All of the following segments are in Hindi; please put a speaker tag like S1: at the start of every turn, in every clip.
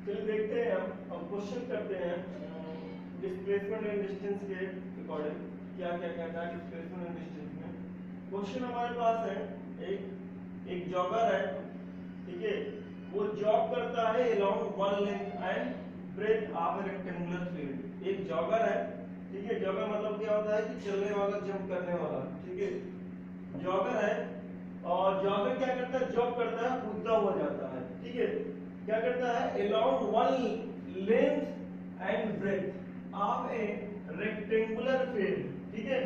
S1: चलिए देखते हैं हम क्वेश्चन करते हैं डिस्प्लेसमेंट एंड डिस्टेंस के अकॉर्डिंग क्या क्या कहता है डिस्प्लेसमेंट एंड डिस्टेंस में। क्वेश्चन हमारे पास है एक जॉगर है, ठीक है, वो जॉग करता है along one length and breadth of a rectangular field. एक जॉगर है, ठीक है, जॉगर मतलब क्या होता है कि चलने वाला, जंप करने वाला, ठीक है, जॉगर है। और जॉगर क्या करता है, जॉग करता है, कूदता हुआ जाता है, ठीक है, क्या करता है along one length and breadth of a rectangular field, ठीक है,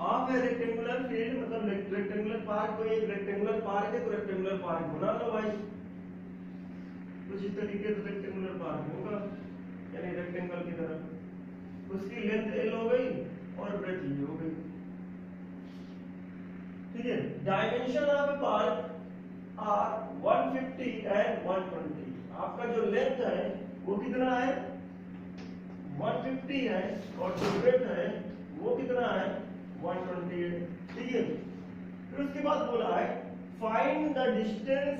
S1: ऑफ ए रेक्टेंगुलर फील्ड मतलब रेक्टेंगुलर पार्क। कोई एक रेक्टेंगुलर पार्क है तो रेक्टेंगुलर पार्क बना लो भाई, कुछ इस तरीके से रेक्टेंगुलर पार्क होगा, यानी रेक्टेंगल की तरह। उसकी लेंथ l हो गई और ब्रेथ e हो गई, ठीक है। Dimension of a park are 150 and 120। आपका जो लेंथ है वो कितना है, 150 है, और जो ब्रेथ है वो कितना है, 120 है, ठीक है। फिर उसके बाद बोला है find the distance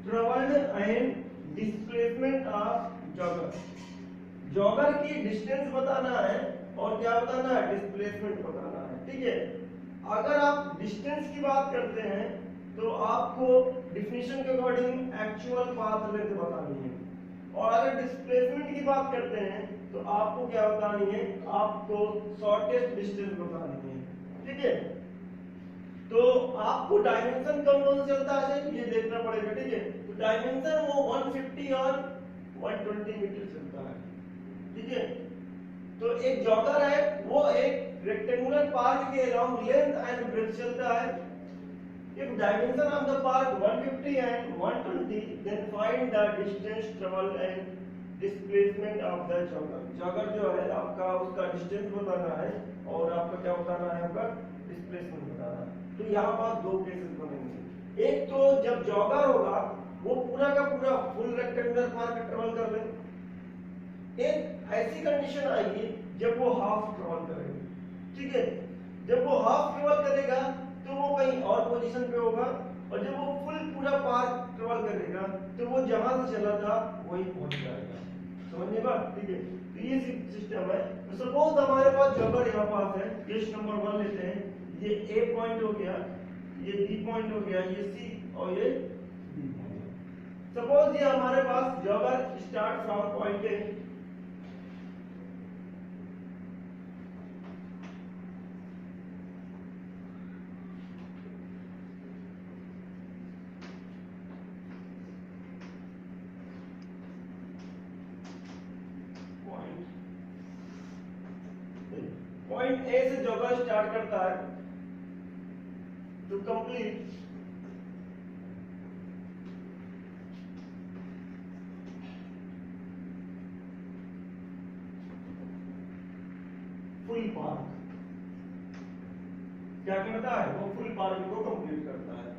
S1: travelled and displacement of jogger. Jogger की डिस्टेंस बताना है और क्या बताना है, डिस्प्लेसमेंट बताना है, ठीक है। अगर आप डिस्टेंस की बात करते हैं तो आपको डिफिनीशन के अकॉर्डिंग एक्चुअल पाथ लेंथ बतानी है, और अगर डिस्प्लेसमेंट की बात करते हैं तो आपको क्या बतानी है, आपको शॉर्टेस्ट डिस्टेंस बतानी है, ठीक है। तो आपको डायमेंशन कौन कौन चलता है ये देखना पड़ेगा, ठीक है। तो डायमेंशन वो 150 और 120 मीटर चलता है, ठीक है। तो एक जॉगर है वो एक रेक्टेंगुलर पार्क के अलोंग लेंथ एंड ब्रेथ चलता है। If dimension of the park 150 and 120, then find the distance traveled and displacement of the jogger. Jogger जो है आपका उसका डिस्टेंस बताना है और आपका क्या बताना है, आपका डिस्प्लेसमेंट बताना है। तो यहाँ पर दो केसेस बनेंगे। एक तो जब जॉगर होगा वो पूरा का पूरा फुल रेक्टेंगुलर पार्क ट्रेवल कर ले। एक ऐसी कंडीशन आएगी जब वो हाफ ट्रेवल करेगा, ठीक है। जब वो हाफ ट्रेवल करेगा तो वो कहीं और पोजीशन पे होगा, और जब वो फुल पूरा पार्क ट्रेवल करेगा तो वो जहां से चला था वही पहुंच जाएगा। समझने बात, ठीक है। तो ये सिस्टम है। तो सपोज हमारे पास जॉगर यहाँ पास है, केस नंबर 1 लेते हैं, ये ए पॉइंट हो गया, ये बी पॉइंट हो गया, ये सी और ये डी पॉइंट। सपोज ये हमारे पास jogger start from point A, point A से जॉगर स्टार्ट करता है टू कंप्लीट फुल पार्क। क्या करता है वो, फुल पार्क को कंप्लीट करता है।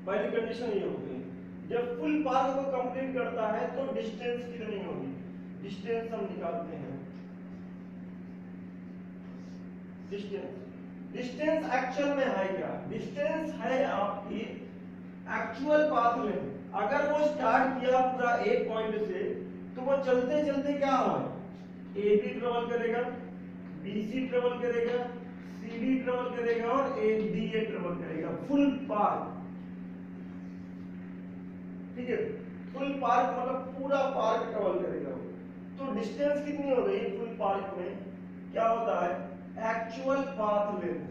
S1: पहली कंडीशन ये हो गई। जब फुल पार्क को कंप्लीट करता है तो डिस्टेंस कितनी होगी, डिस्टेंस हम निकालते हैं। डिस्टेंस एक्चुअल में है क्या, डिस्टेंस है आपकी एक्चुअल पाथ लेंथ। अगर वो स्टार्ट किया पूरा एक पॉइंट से तो वो चलते चलते क्या हो, ए बी ट्रेवल करेगा, बी सी ट्रेवल करेगा, सी डी ट्रेवल करेगा और ए डी ए ट्रेवल करेगा, फुल पार्क, ठीक है। फुल पार्क मतलब पूरा पार्क ट्रेवल करेगा। तो डिस्टेंस कितनी हो गई फुल पार्क में, क्या होता है, एक्चुअल पाथ लेंथ।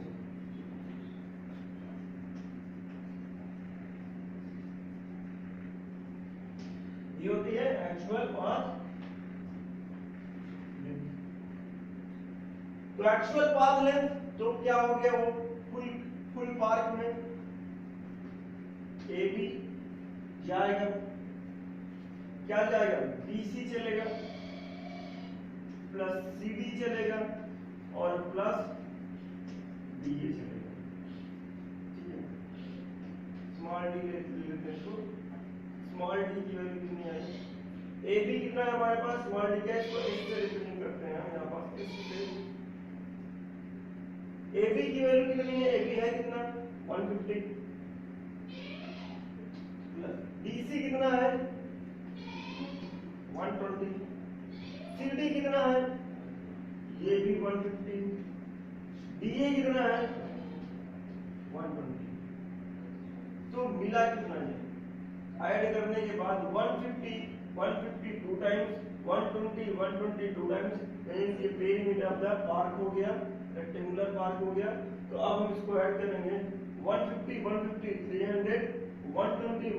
S1: ये होती है एक्चुअल पाथ लेंथ। तो एक्चुअल पाथ लेंथ तो क्या हो गया, वो फुल पार्क में ए बी जाएगा, क्या जाएगा, बी सी चलेगा, प्लस सी डी चलेगा और प्लस डी ए चलेगा, ठीक है। स्मॉल डी ले लेते हैं तो स्मॉल डी की वैल्यू कितनी आई, ए बी कितना है हमारे पास, स्मॉल डी का इसको एस से रिप्रेजेंट करते हैं हम यहाँ पास, एस से ए बी की वैल्यू कितनी है, ए बी है कितना 150, डी सी कितना है 150, DA कितना है 120। तो मिला कितना है, ऐड करने के बाद 150 two times 120 two times, means ये पेरीमीटर ऑफ द पार्क हो गया, रेक्टेंगुलर पार्क हो गया। तो अब हम इसको ऐड करेंगे 150 300, 120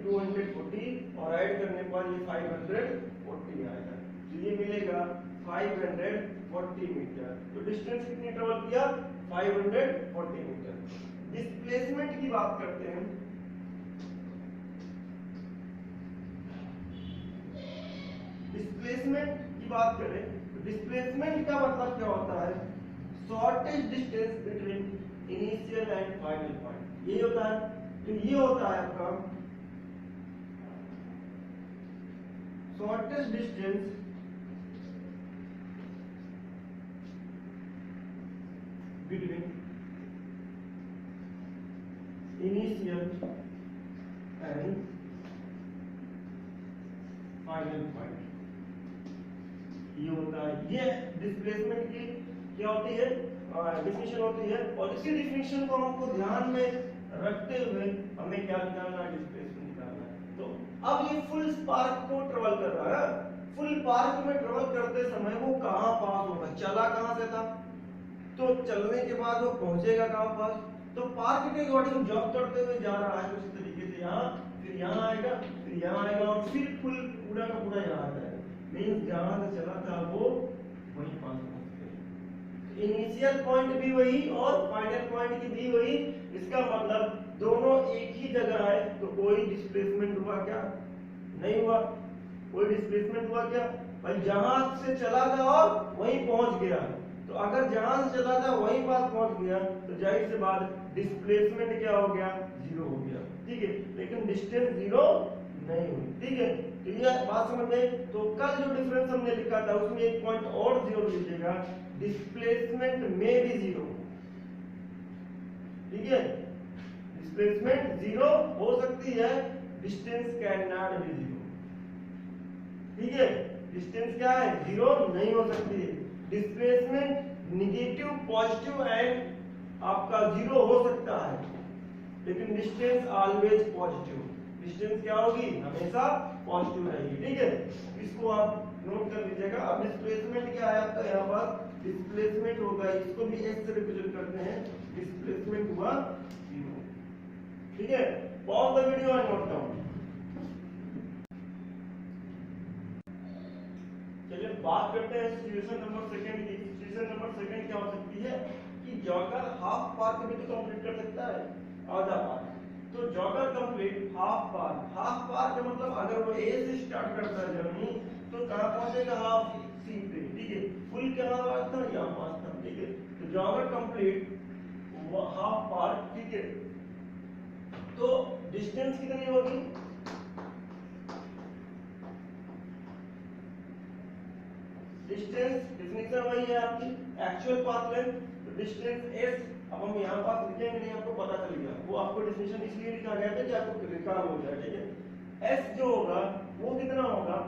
S1: 240 और ऐड करने पर ये 540 आएगा। तो ये मिलेगा 540 मीटर। तो डिस्टेंस कितनी ट्रेवल किया 540 मीटर। डिस्प्लेसमेंट की बात करते हैं। डिस्प्लेसमेंट की बात करें तो डिस्प्लेसमेंट का मतलब क्या होता है, shortest distance between initial and final point, ये होता है। तो ये होता है आपका shortest distance between initial and final point, ये होता है। ये डिस्प्लेसमेंट की क्या होती है, डेफिनेशन होती है। और इसी डेफिनेशन को हमको ध्यान में रखते हुए हमें क्या निकालना है, डिस्प्लेसमेंट निकालना है। तो अब ये फुल स्पार्क को ट्रेवल कर रहा है, फुल पार्क में ट्रेवल करते समय वो कहां पास होगा, चला कहां से था, तो चलने के बाद वो पहुंचेगा कहां पास, तो पार्क के अकॉर्डिंग जॉब करते हुए जा रहा है उसी तरीके से यहाँ, फिर यहाँ आएगा, फिर यहाँ आएगा और फिर फुल पूरा का पूरा यहाँ आ जाएगा। मींस जहां से चला था वो वहीं पास पहुंच गया। इनिशियल पॉइंट भी वही और फाइनल पॉइंट की भी वही, इसका मतलब दोनों एक ही जगह आए। तो कोई डिस्प्लेसमेंट हुआ क्या, नहीं हुआ। कोई डिस्प्लेसमेंट हुआ क्या भाई, जहां से चला था और वहीं पहुंच गया। तो अगर जहां से चला था वहीं पास पहुंच गया तो जाहिर सी बात डिस्प्लेसमेंट क्या हो गया, जीरो हो गया, ठीक है। लेकिन डिस्टेंस जीरो नहीं हुई, ठीक है। तो ये बात समझ में। तो कल जो डिफरेंस हमने लिखा था उसमें एक पॉइंट और जोड़ लीजिएगा, डिस्प्लेसमेंट में भी जीरो, ठीक है। डिस्प्लेसमेंट जीरो हो सकती है, distance can not be zero, ठीक है। डिस्टेंस क्या है, जीरो नहीं हो सकती है। डिस्प्लेसमेंट निगेटिव पॉजिटिव एंड आपका जीरो हो सकता है, लेकिन डिस्टेंस ऑलवेज पॉजिटिव। डिस्टेंस क्या होगी, हमेशा पॉजिटिव रहेगी, ठीक है। इसको आप नोट कर लीजिएगा। अब डिस्प्लेसमेंट क्या है आपका, यहाँ पर डिस्प्लेसमेंट होगा, इसको भी एस से रिप्रेजेंट करते हैं, डिस्प्लेसमेंट हुआ जीरो, ठीक है। Pause the video and note down. चलिए बात करते हैं सिचुएशन नंबर सेकंड की। सिचुएशन नंबर सेकंड क्या हो सकती है कि जॉगर हाफ पार्क भी तो कंप्लीट कर सकता है, आधा पार्क। तो jogger complete half park, half park का मतलब अगर वो ए से स्टार्ट करता है जर्नी तो कहां पहुंचेगा, हाफ सी पे, ठीक है। फुल कहां पास था, यहां पास था, ठीक है। तो जॉगर कंप्लीट हाफ पार्क, ठीक है। तो डिस्टेंस कितनी होगी, डिस्टेंस डेफिनेशन वही है आपकी, एक्चुअल पाथ लेंथ। तो डिस्टेंस s, अब हम यहां पास लिखेंगे नहीं, आपको पता चल गया, वो आपको डेफिनेशन इसलिए लिखा गया था कि आपको रिकॉल हो जाए, ठीक है। s जो होगा वो कितना होगा,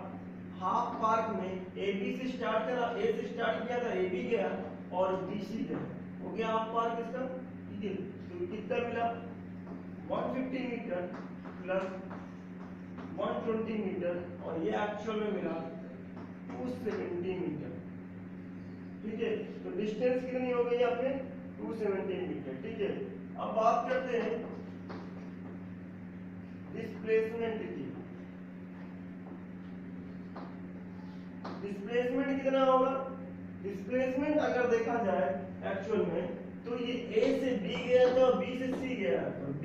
S1: हाफ पार्क में ab से स्टार्ट करा, a से स्टार्ट किया था, ab गया और bc गया, हो गया हाफ पार्क इसका, ठीक है। तो कितना मिला 150 मीटर प्लस 120 मीटर और ये एक्चुअल में मिला 270 मीटर, ठीक है। तो डिस्टेंस कितनी हो गई आपने 270 मीटर, ठीक है। अब बात करते हैं डिस्प्लेसमेंट की। डिस्प्लेसमेंट कितना होगा, डिस्प्लेसमेंट अगर देखा जाए एक्चुअल में तो ये a से b गया था और b से c गया, तो b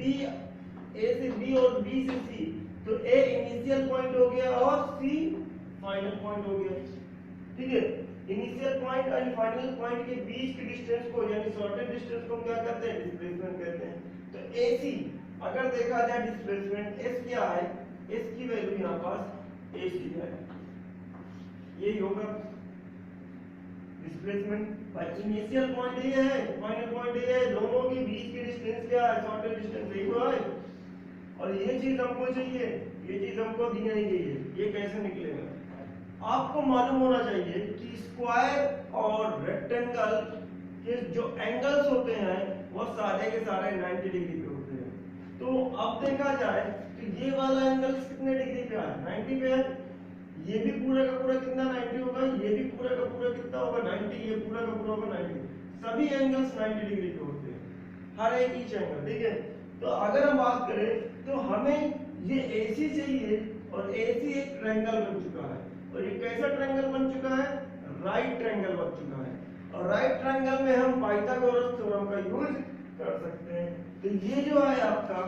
S1: a से b और b से c, तो a इनिशियल पॉइंट हो गया और c फाइनल पॉइंट हो गया, ठीक है। इनिशियल पॉइंट और फाइनल पॉइंट के बीच के डिस्टेंस को यानी शॉर्टेस्ट डिस्टेंस को हम क्या कहते हैं, डिस्प्लेसमेंट कहते हैं। तो AC अगर देखा जाए डिस्प्लेसमेंट S क्या है, S की वैल्यू यहां पास AC है, यही होगा डिस्प्लेसमेंट। भाई इनिशियल पॉइंट ये है, फाइनल पॉइंट ये है, दोनों के बीच की डिस्टेंस क्या है, शॉर्टेस्ट डिस्टेंस यही हुआ है। और ये चीज हमको चाहिए, ये चीज हमको दी नहीं गई है, ये कैसे निकलेगा, आपको मालूम होना चाहिए कि स्क्वायर और रेक्टेंगल के जो एंगल्स होते हैं वो सारे के सारे 90 डिग्री पे होते हैं। तो अब देखा जाए तो ये वाला एंगल कितने डिग्री पे है, 90 पे है। ये भी पूरा का पूरा कितना 90 होगा, ये भी पूरा का पूरा कितना होगा 90, ये पूरा का पूरा होगा 90। सभी एंगल्स 90 डिग्री पे होते हैं, हर एक ईच एंगल, ठीक है। तो अगर हम बात करें तो हमें ये AC चाहिए, और AC एक ट्रायंगल बन चुका है, और ये कैसा ट्रायंगल बन चुका है, राइट ट्रायंगल बन चुका है। और राइट ट्रायंगल में हम पाइथागोरस थ्योरम का यूज कर सकते हैं। तो ये जो है आपका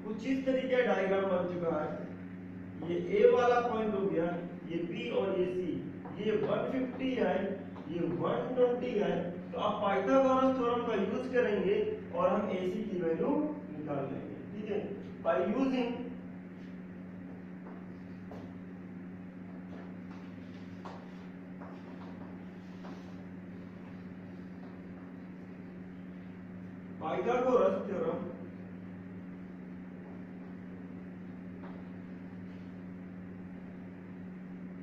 S1: कुछ इस तरीके का डायग्राम बन चुका है। ये A वाला पॉइंट हो गया, ये B और ये C, ये 150 है, ये 120 है। तो आप पाइथागोरस थ्योरम का यूज करेंगे और हम AC की वैल्यू निकाल लेंगे, ठीक है, बाय यूजिंग पाइथागोरस थ्योरम।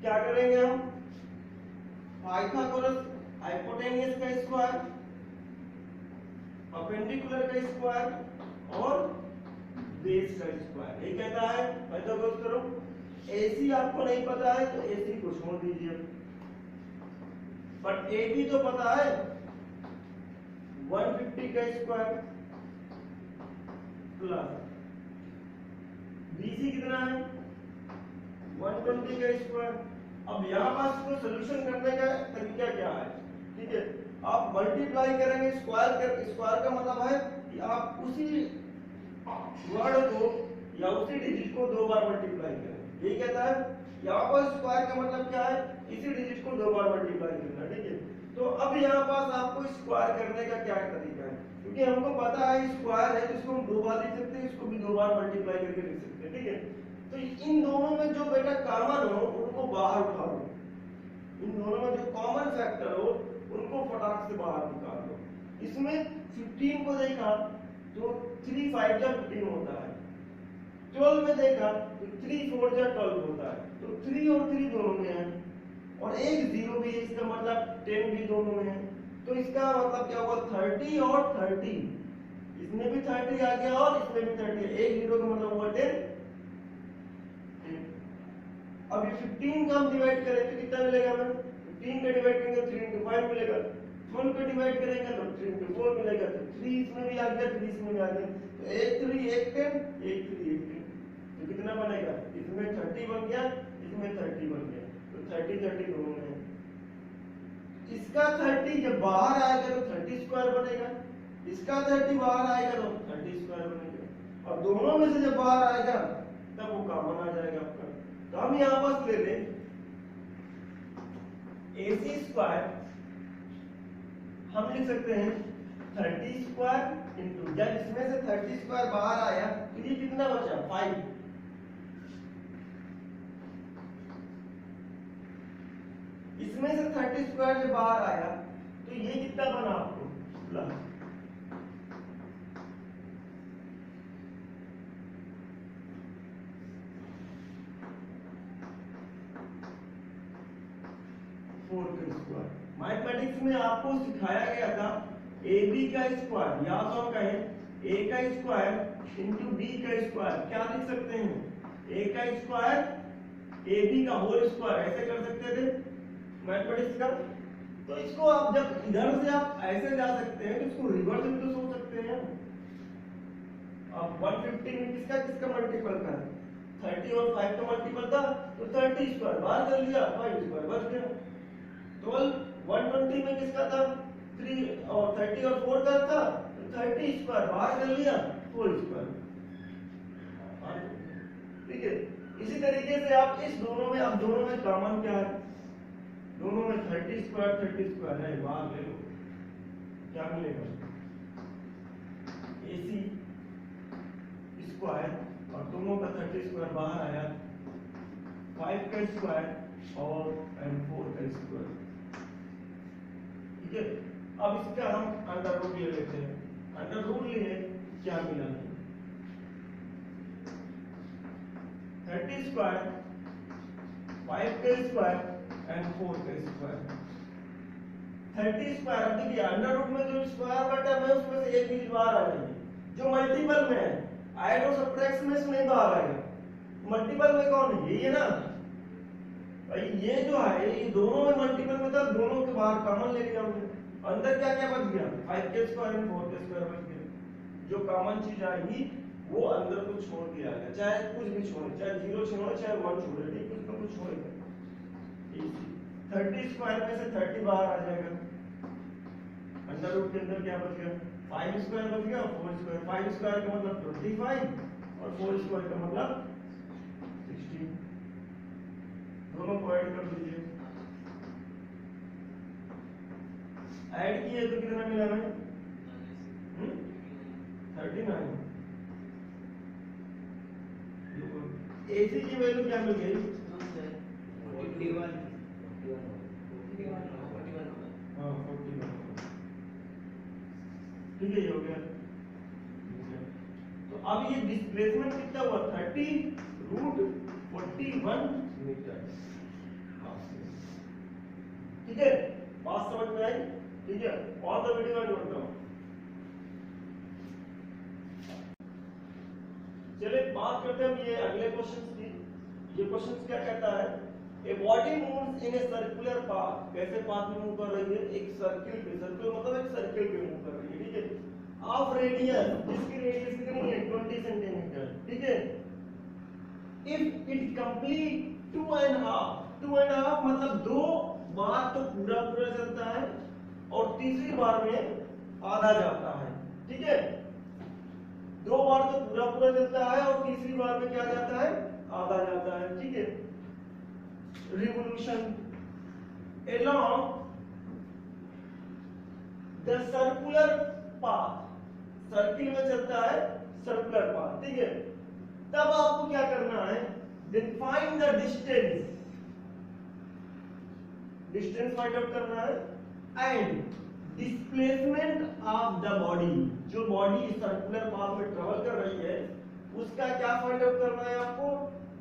S1: क्या करेंगे हम, पाइथागोरस हाइपोटेन्यूस का स्क्वायर, परपेंडिकुलर का स्क्वायर और बेस का स्क्वायर, ये कहता है पाइथागोरस थ्योरम। AC आपको नहीं पता है तो AC को छोड़ दीजिए, बट AB तो पता है, 150 का स्क्वायर प्लस BC कितना है 120 का स्क्वायर। अब यहाँ पास को सॉल्यूशन करने का तरीका क्या है, ठीक है, आप मल्टीप्लाई करेंगे, स्क्वायर का मतलब है कि आप उसी वर्ड को या उसी डिजिट को दो बार मल्टीप्लाई करें, यही कहता है। यहाँ पर स्क्वायर का मतलब क्या है, इसी डिजिट को दो बार मल्टीप्लाई करना, ठीक है। तो अब यहाँ पास आपको स्क्वायर करने का क्या तरीका है, क्योंकि हमको पता है स्क्वायर है तो इसको हम दो बार लिख सकते हैं, इसको भी दो बार मल्टीप्लाई करके लिख सकते हैं, ठीक है। तो इन दोनों में जो बेटा कॉमन हो उनको बाहर उठा लो, इन दोनों में जो कॉमन फैक्टर हो उनको फटाक से बाहर निकाल लो। इसमें 15 को देखा तो 3 5 जा 15 होता है, 12 में देखा तो 3 4 जा 12 होता है, तो 3 और 3 दोनों में है, और एक 0 भी है, इसका मतलब 10 भी दोनों में है। तो इसका मतलब क्या हुआ 30 और 30, इसमें भी 30 आ गया और इसमें भी 30, एक 0 का मतलब हुआ 10। अब ये 15 का हम डिवाइड करें तो कितना मिलेगा हमें, 15 का डिवाइड करेंगे 3 into 5 मिलेगा, 12 का डिवाइड करेंगे तो 3 into 4 मिलेगा, तो 3 इसमें भी आ गया, 3 इसमें भी आ गया, तो 1 3 1 10, 1 3 1 10, तो कितना बनेगा, इसमें 30 बन गया, इसमें 30 बन गया, तो 30 30 दोनों में। इसका 30 जब बाहर आएगा तो 30 स्क्वायर बनेगा, इसका 30 बाहर आएगा तो 30 स्क्वायर बनेगा, और दोनों में से जब बाहर आएगा तब वो कॉमन आ जाएगा आपका। तो हम यहां पर ले लें AC स्क्वायर, हम लिख सकते हैं 30 स्क्वायर इंटू, जब इसमें से 30 स्क्वायर बाहर आया तो ये कितना बचा 5, इसमें से 30 स्क्वायर जब बाहर आया तो ये कितना बना आपको प्लस, मैथमेटिक्स में आपको सिखाया गया था AB का स्क्वायर, या तो हम कहें A का स्क्वायर इंटू B का स्क्वायर, क्या लिख सकते हैं, A का स्क्वायर AB का होल स्क्वायर, ऐसे कर सकते थे मैथमेटिक्स का। तो इसको आप जब इधर से आप ऐसे जा सकते हैं तो इसको रिवर्स में तो सोच सकते हैं। अब 150 में किसका किसका मल्टीपल था, 30 और 5 का मल्टीपल था, तो 30 स्क्वायर बाहर कर लिया, 5 स्क्वायर बच गया। 12 120 में किसका था, 3 और 30 और 4 का था, तो 30 स्क्वायर बाहर कर लिया, 4 स्क्वायर, ठीक है। इसी तरीके से आप इस दोनों में, आप दोनों में कॉमन क्या है, दोनों में 30 स्क्वायर है, बाहर ले लो, क्या मिलेगा AC स्क्वायर, और दोनों का 30 स्क्वायर बाहर आया, 5 का स्क्वायर और 4 का स्क्वायर, ठीक है। अब इसका हम अंडर रूट ले लेते हैं, अंडर रूट लिए क्या मिला, 30 स्क्वायर 5 का स्क्वायर एंड 4 का स्क्वायर 30 स्क्वायर। अब देखिए अंडर रूट में जो स्क्वायर का टर्म है उसमें से एक चीज बाहर आ जाएगी जो मल्टीपल में है, ऐड और सब्ट्रैक्शन में से नहीं बाहर आएगा। मल्टीपल में कौन है, यही है ना भाई, ये जो है ये दोनों में मल्टीपल में था, दोनों के बाहर कॉमन लेके जाओगे, अंदर क्या क्या बच गया, 5 के स्क्वायर एंड 4 के स्क्वायर बच गया। जो कॉमन चीज आएगी वो अंदर को छोड़ दिया गया, चाहे कुछ भी छोड़े, चाहे 0 छोड़े चाहे 1 छोड़े, ठीक, कुछ ना कुछ छोड़ेगा। 30 स्क्वायर में से 30 बाहर आ जाएगा, अंडर रूट के अंदर क्या बच गया, 5 स्क्वायर बच गया, 4 स्क्वायर। 5 स्क्वायर का मतलब 25 और 4 स्क्वायर का मतलब 16, दोनों को ऐड कर दीजिए। ऐड किए तो कितना मिला हमें, 39। AC की वैल्यू क्या मिल गई, 41। हाँ 41, ठीक है, ये हो गया। तो अब ये डिस्प्लेसमेंट कितना हुआ, 30√41 मीटर। ठीक है, बात समझ में आई, ठीक है। On the video and note down. चलिए बात करते हैं हम ये अगले क्वेश्चंस की। ये क्वेश्चंस क्या कहता है, a body moves in a circular path, कैसे पाथ में मूव कर रही है, एक सर्किल पे, सर्किल मतलब एक सर्किल पे मूव कर रही है, ठीक है, ऑफ रेडियस, जिसकी रेडियस कितनी है, 20 सेंटीमीटर, ठीक है। इफ इट कंप्लीट 2.5 मतलब 2 बार तो पूरा पूरा चलता है और तीसरी बार में आधा जाता है, ठीक है। 2 बार तो पूरा पूरा चलता है और तीसरी बार में क्या जाता है, आधा जाता है, ठीक है। Revolution along the circular path, circle में चलता है सर्कुलर पाथ, ठीक है। तब आपको क्या करना है, then find the distance, distance find out करना है, and displacement of the body, जो बॉडी सर्कुलर पाथ में ट्रेवल कर रही है उसका क्या फाइंड आउट करना है आपको,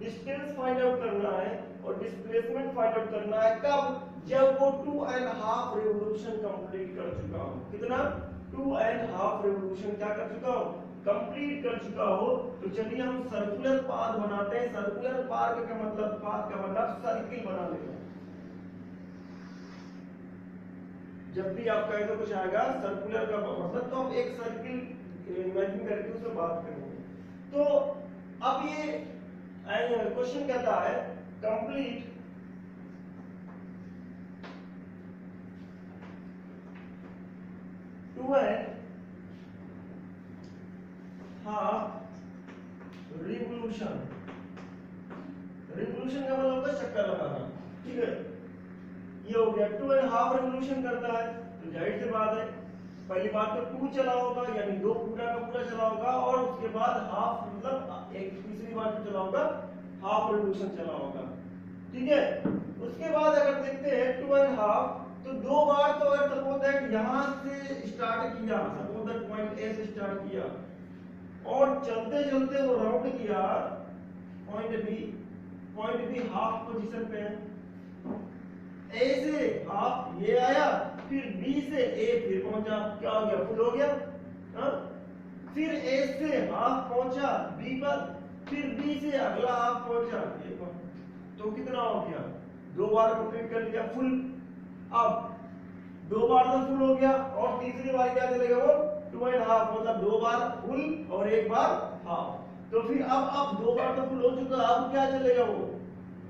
S1: डिस्टेंस फाइंड आउट करना है और डिस्प्लेसमेंट फाइंड आउट करना है। कब, जब वो 2.5 रिवोल्यूशन कंप्लीट कर चुका हो, कितना, 2.5 रिवोल्यूशन क्या कर चुका हो, कंप्लीट कर चुका हो। तो चलिए हम सर्कुलर पाथ बनाते हैं। सर्कुलर पाथ का मतलब सर्किल बना लेते हैं। जब भी आपका ऐसा कुछ आएगा सर्कुलर का मतलब, तो हम एक सर्किल इमेजिन करके उसमें बात करेंगे। तो अब ये क्वेश्चन कहता है complete two and half revolution. Revolution का मतलब होता है चक्कर लगाना, ठीक है। ये हो गया 2.5 रिवोल्यूशन करता है, तो जाहिर सी बात है पहली बात तो 2 चला होगा, यानी 2 पूरा का पूरा चला होगा, और उसके बाद हाफ मतलब एक तीसरी बार चला होगा, हाफ रिवोल्यूशन चला होगा, ठीक है। उसके बाद अगर देखते हैं 2.5, तो 2 बार तो अगर सपोज दैट यहां से स्टार्ट किया, सपोज दैट पॉइंट ए से स्टार्ट किया और चलते चलते वो राउंड किया पॉइंट बी हाफ पोजीशन पे है, ए से हाफ ये आया, फिर बी से ए फिर पहुंचा, क्या हो गया, फुल हो गया, हा? फिर ए से हाफ पहुंचा बी पर, फिर बी से अगला हाफ पहुंचा ए पर, तो कितना हो गया, 2 बार कंप्लीट कर लिया फुल। अब 2 बार तो फुल हो गया और तीसरी बार क्या चलेगा, वो 2.5 मतलब 2 बार फुल और 1 बार हाफ। तो फिर अब 2 बार तो फुल हो चुका, अब क्या चलेगा, वो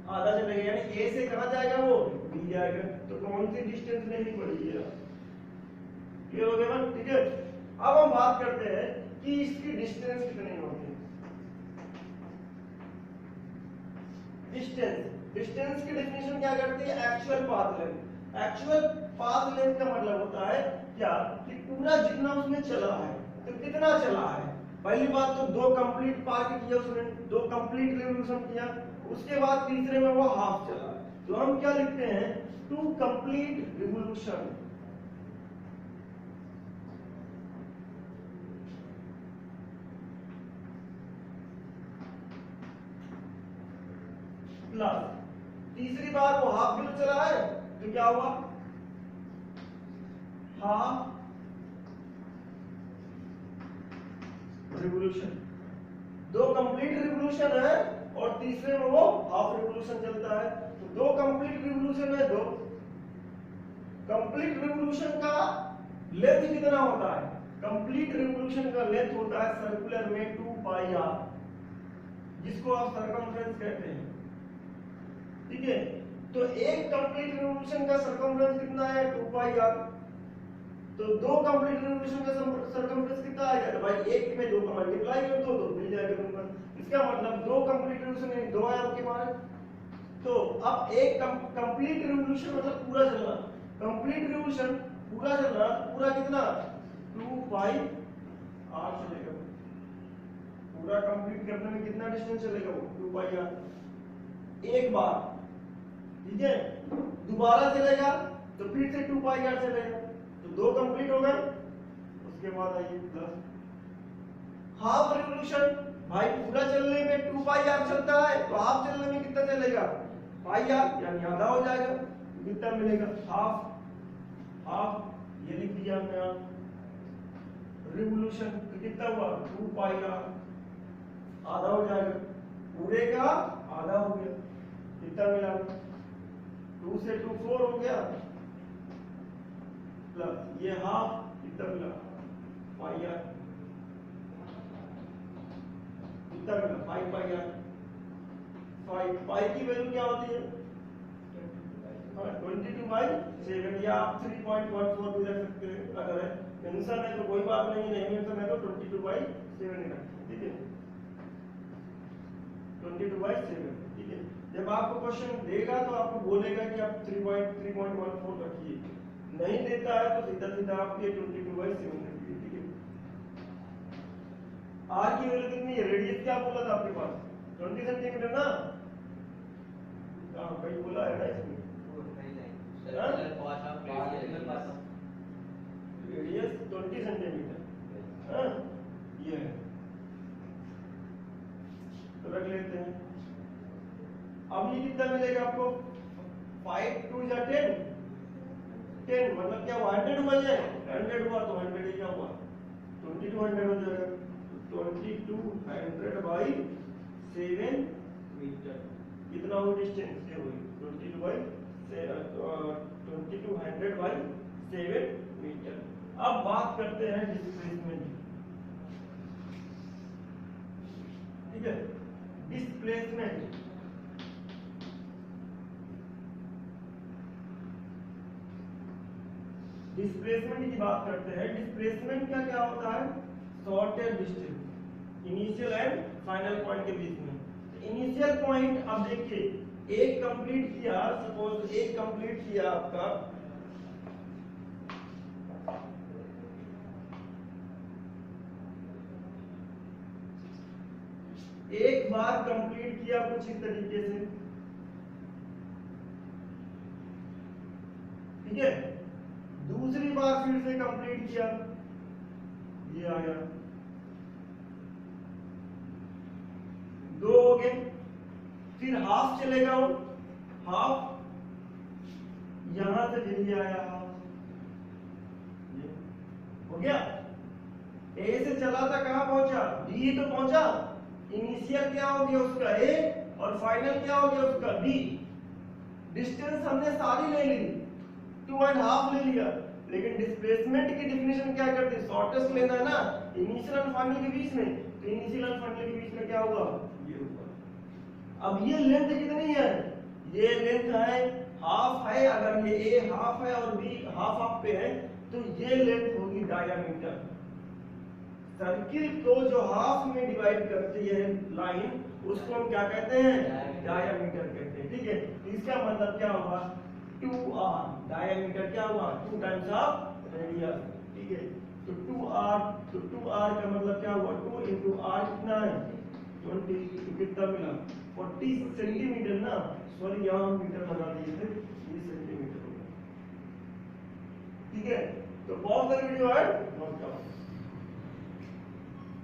S1: आधा चलेगा, यानी ए से कहां जाएगा, वो बी जाएगा। तो कौन सी डिस्टेंस लेनी पड़ेगी, ये हो गया, ठीक है। अब हम बात करते हैं कि इसकी डिस्टेंस कितनी होगी। डिस्टेंस की डेफिनेशन क्या करती है, actual path length. Actual path length का मतलब होता है क्या, कि पूरा जितना उसने चला है तो कितना चला है। पहली बात तो 2 कंप्लीट पार्क किया उसने, 2 कंप्लीट रिवोल्यूशन किया, उसके बाद तीसरे में वो हाफ चला, तो हम क्या लिखते हैं, 2 कंप्लीट रिवोल्यूशन प्लस तीसरी बार वो हाफ की तरफ चला है तो क्या हुआ, हाफ रिवोल्यूशन। दो कंप्लीट रिवोल्यूशन है और तीसरे में वो हाफ रिवोल्यूशन चलता है। तो दो कंप्लीट रिवोल्यूशन है, दो कंप्लीट रिवोल्यूशन का लेंथ कितना होता है, कंप्लीट रिवोल्यूशन का लेंथ होता है सर्कुलर में 2 पाई आर, जिसको आप सर्कमफ्रेंस कहते हैं। ठीक है, तो एक कंप्लीट रिवोल्यूशन का सर्कमफ्रेंस कितना है 2 पाई आर, तो दो कंप्लीट रिवोल्यूशन का सर्कमफ्रेंस कितना आएगा, तो भाई एक में दो का मल्टीप्लाई कर दो तो मिल जाएगा नंबर। इसका मतलब दो कंप्लीट रिवोल्यूशन है, दो है आपके पास। तो अब एक कंप्लीट रिवोल्यूशन मतलब पूरा चलना, कंप्लीट रिवोल्यूशन पूरा चलना, पूरा कितना 2 पाई आर चलेगा। पूरा कंप्लीट करने में कितना डिस्टेंस चलेगा वो 2 पाई आर। एक बार, ठीक है, दोबारा चलेगा तो फिर से 2 पाई आर चलेगा, तो दो कंप्लीट हो गए। उसके बाद आइए प्लस हाफ रिवोल्यूशन, भाई पूरा चलने में 2 पाई आर चलता है, तो हाफ चलने में कितना चलेगा पाई आर, यानी आधा हो जाएगा। कितना मिलेगा हाफ, हाफ ये लिख दिया हमने यहाँ। रिवोल्यूशन तो कितना हुआ 2 पाई आर, आधा हो जाएगा, पूरे का आधा हो गया। कितना मिला 2 से 2 4 हो गया, प्लस ये हाफ कितना मिला पाई आर, कितना मिला 5 पाई आर। 5 पाई की वैल्यू क्या होती है 22/7, या आप 3.14 भी रख सकते हैं। अगर मेंशन है तो कोई बात नहीं, नहीं मेंशन है तो 22/7 ही रखें। ठीक है, 22/7। ठीक है, जब आपको क्वेश्चन देगा तो आपको बोलेगा कि आप 3.14 रखिए, नहीं देता है तो सीधा सीधा आप ये 22/7 रखिए। ठीक है, आर की वैल्यू कितनी है, रेडियस क्या बोला था आपके पास 20 सेंटीमीटर ना, कहीं बोला है ना इसमें, रेडियस 20 सेंटीमीटर, ये है, तो रख लेते हैं। अब ये कितना मिलेगा आपको 5 2 या 10, 10 मतलब क्या हुआ 100 हुआ, जाए 100 हुआ तो 100 ही क्या हुआ 2200 हो जाएगा। 2200/7 मीटर कितना हो डिस्टेंस ये हुई 2200/7 मीटर। अब बात करते हैं डिस्प्लेसमेंट। ठीक है, डिस्प्लेसमेंट डिस्प्लेसमेंट की बात करते हैं। डिस्प्लेसमेंट का क्या होता है, shortest distance initial and final point के बीच में। इनिशियल पॉइंट अब देखिए एक कंप्लीट किया, सपोज एक कंप्लीट किया आपका एक बार कंप्लीट किया कुछ इस तरीके से, ठीक है, दूसरी बार फिर से कंप्लीट किया, ये आ गया, दो हो गए, फिर हाफ चलेगा, वो हाफ यहां से जल्दी आया, ये हो गया। ए से चला था कहां पहुंचा, डी तो पहुंचा। इनिशियल क्या हो गया उसका ए और फाइनल क्या हो गया उसका बी। डिस्टेंस हमने सारी ले ली, 2.5 ले लिया, लेकिन डिस्प्लेसमेंट की डेफिनेशन क्या करती है, शॉर्टेस्ट लेना है ना इनिशियल और फाइनल के बीच में, तो इनिशियल और फाइनल के बीच में क्या होगा, ये होगा। अब ये लेंथ कितनी है, ये लेंथ है हाफ है, अगर ये ए हाफ है और बी हाफ हाफ पे है तो ये लेंथ होगी डायमीटर। सर्किल को जो हाफ में डिवाइड करती है लाइन, उसको हम क्या कहते हैं, डायमीटर कहते हैं। ठीक है, इसका मतलब क्या होगा 2r, डायमीटर क्या हुआ 2 टाइम्स ऑफ रेडियस। ठीक है, तो 2r, तो 2r का मतलब क्या हुआ 2 into r कितना है 20, तो कितना मिला 40 सेंटीमीटर ना, सॉरी यहाँ हम मीटर लगा दिए थे, ये सेंटीमीटर होगा। ठीक है, तो बहुत सारी वीडियो है, नोट करो।